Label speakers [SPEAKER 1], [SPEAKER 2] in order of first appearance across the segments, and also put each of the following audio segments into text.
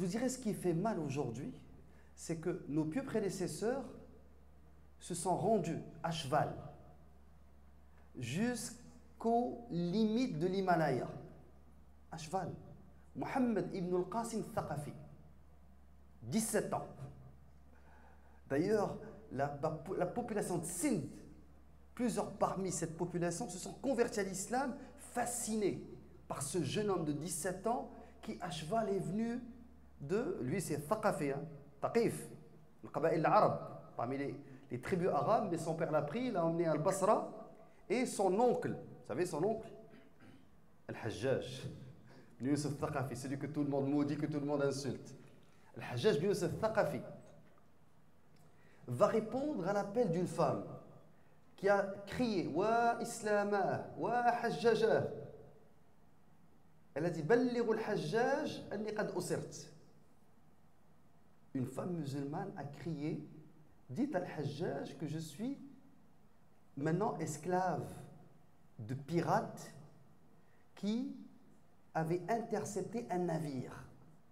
[SPEAKER 1] vous dirais ce qui fait mal aujourd'hui, c'est que nos pieux prédécesseurs se sont rendus à cheval jusqu'aux limites de l'Himalaya. À cheval. Mohammed ibn al-Qasim al-Thaqafi, 17 ans. D'ailleurs, la population de Sindh, plusieurs parmi cette population se sont convertis à l'islam, fascinés par ce jeune homme de 17 ans qui, à cheval, est venu de. Lui, c'est Thaqafi, hein, Taqif, le Qaba'il arabe, parmi les tribus arabes, mais son père l'a pris, il l'a emmené à Al-Basra, et son oncle, vous savez son oncle Al-Hajjaj ibn Yusuf Thaqafi, celui que tout le monde maudit, que tout le monde insulte. Al-Hajjaj ibn Yusuf Thaqafi va répondre à l'appel d'une femme qui a crié Wa Islamah, Wa Hajjajah. Elle a dit Ballighu al-Hajjaj anni qad usirt. Une femme musulmane a crié dites à Al-Hajjaj que je suis maintenant esclave de pirates qui avaient intercepté un navire.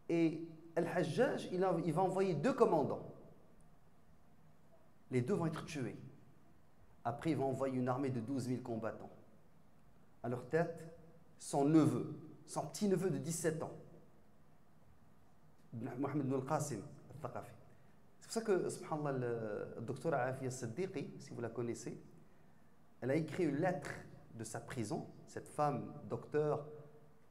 [SPEAKER 1] Et Al-Hajjaj, il va envoyer 2 commandants. Les 2 vont être tués. Après, il va envoyer une armée de 12 000 combattants. À leur tête, son neveu, son petit-neveu de 17 ans, Mohammed ibn al-Qasim al-Thaqafi. C'est pour ça que, subhanallah, le docteur Afia Siddiqui, si vous la connaissez, elle a écrit une lettre de sa prison, cette femme docteur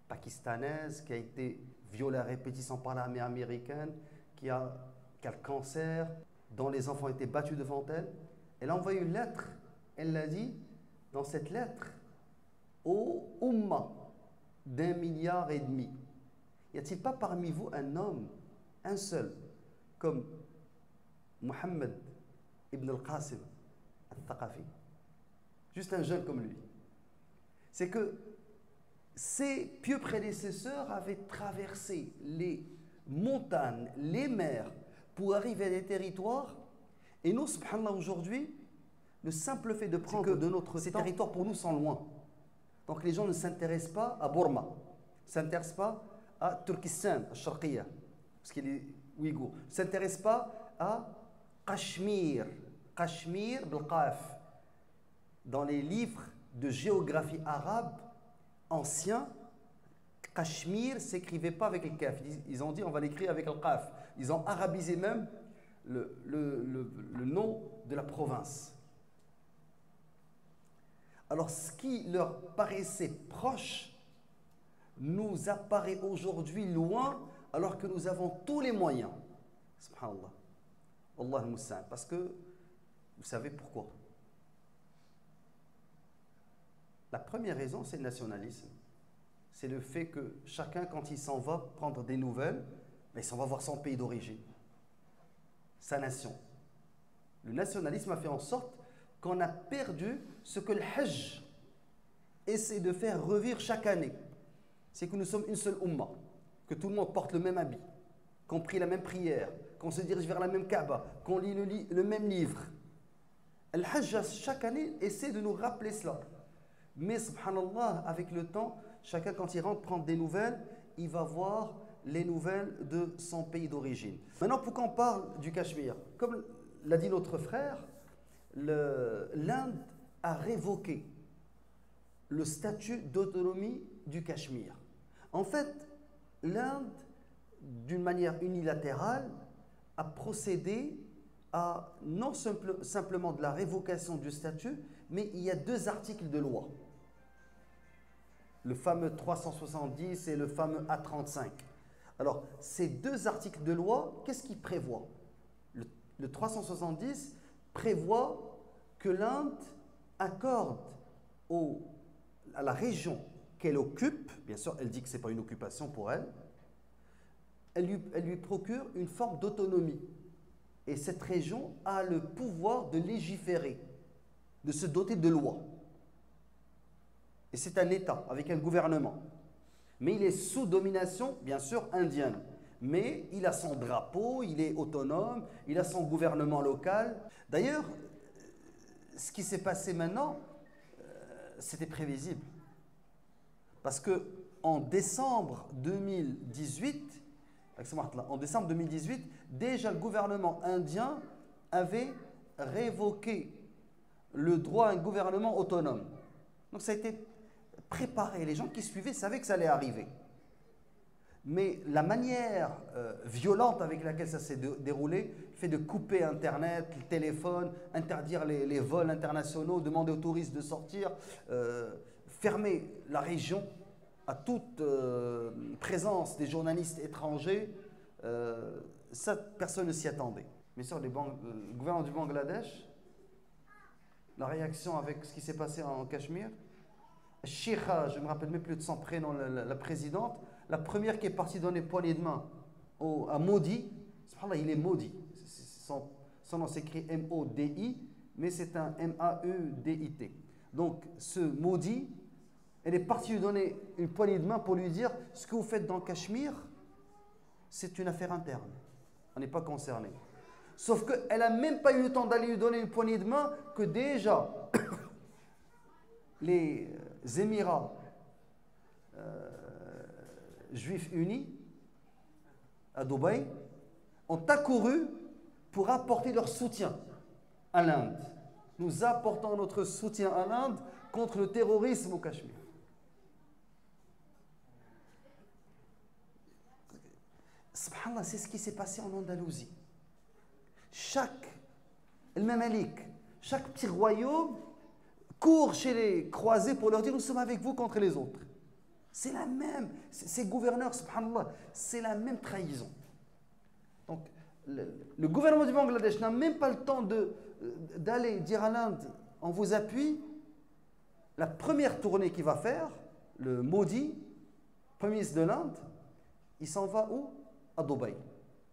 [SPEAKER 1] pakistanaise qui a été violée à répétition par l'armée américaine, qui a le cancer, dont les enfants étaient battus devant elle. Elle a envoyé une lettre, elle l'a dit, dans cette lettre, au Ummah d'1,5 milliard. Y a-t-il pas parmi vous un homme, un seul, comme Mohammed ibn al-Qasim al-Thaqafi, juste un jeune comme lui? C'est que ses pieux prédécesseurs avaient traversé les montagnes, les mers, pour arriver à des territoires. Et nous, subhanallah, aujourd'hui, le simple fait de prendre de notre ces territoires pour nous sont loin. Donc les gens ne s'intéressent pas à Burma, ne s'intéressent pas à Turkestan, à Sharqiya, parce qu'il est ouïghour, ne s'intéressent pas à Cachemire, Cachemire Belqaf. Dans les livres de géographie arabe anciens, Cachemire ne s'écrivait pas avec le kaf. Ils ont dit on va l'écrire avec le qaf. Ils ont arabisé même le nom de la province. Alors ce qui leur paraissait proche nous apparaît aujourd'hui loin alors que nous avons tous les moyens. Subhanallah. Allah al-Musta'an. Parce que vous savez pourquoi? La première raison, c'est le nationalisme. C'est le fait que chacun, quand il s'en va prendre des nouvelles, il s'en va voir son pays d'origine, sa nation. Le nationalisme a fait en sorte qu'on a perdu ce que le Hajj essaie de faire revivre chaque année. C'est que nous sommes une seule Ummah, que tout le monde porte le même habit, qu'on prie la même prière, qu'on se dirige vers la même Kaaba, qu'on lit le même livre. Le Hajj, chaque année, essaie de nous rappeler cela. Mais, subhanallah, avec le temps, chacun, quand il rentre prendre des nouvelles, il va voir les nouvelles de son pays d'origine. Maintenant, pourquoi on parle du Cachemire? Comme l'a dit notre frère, l'Inde a révoqué le statut d'autonomie du Cachemire. En fait, l'Inde, d'une manière unilatérale, a procédé à non simplement de la révocation du statut, mais il y a 2 articles de loi. Le fameux 370 et le fameux A35. Alors, ces 2 articles de loi, qu'est-ce qu'ils prévoient? Le 370 prévoit que l'Inde accorde à la région qu'elle occupe, bien sûr, elle dit que ce n'est pas une occupation pour elle, elle lui procure une forme d'autonomie. Et cette région a le pouvoir de légiférer, de se doter de lois. Et c'est un État avec un gouvernement. Mais il est sous domination, bien sûr, indienne. Mais il a son drapeau, il est autonome, il a son gouvernement local. D'ailleurs, ce qui s'est passé maintenant, c'était prévisible. Parce qu'en décembre 2018, En décembre 2018, déjà le gouvernement indien avait révoqué le droit à un gouvernement autonome. Donc ça a été préparé. Les gens qui suivaient savaient que ça allait arriver. Mais la manière violente avec laquelle ça s'est déroulé, le fait de couper Internet, le téléphone, interdire les vols internationaux, demander aux touristes de sortir, fermer la région à toute présence des journalistes étrangers, ça, personne ne s'y attendait. Mais sur le gouvernement du Bangladesh, la réaction avec ce qui s'est passé en Cachemire, Sheikha, je ne me rappelle même plus de son prénom, la présidente, la première qui est partie donner poignée de main à Modi, subhanallah, il est maudit. Son nom s'écrit M-O-D-I, mais c'est un M-A-E-D-I-T. Donc ce Modi, elle est partie lui donner une poignée de main pour lui dire ce que vous faites dans le Cachemire, c'est une affaire interne. On n'est pas concerné. Sauf qu'elle n'a même pas eu le temps d'aller lui donner une poignée de main que déjà les Émirats juifs unis à Dubaï ont accouru pour apporter leur soutien à l'Inde. Nous apportons notre soutien à l'Inde contre le terrorisme au Cachemire. Subhanallah, c'est ce qui s'est passé en Andalousie. Chaque petit royaume court chez les croisés pour leur dire nous sommes avec vous contre les autres. C'est la même, ces gouverneurs, subhanallah, c'est la même trahison. Donc, le gouvernement du Bangladesh n'a même pas le temps d'aller dire à l'Inde on vous appuie. La première tournée qu'il va faire, le Modi, premier ministre de l'Inde, il s'en va où? À Dubaï.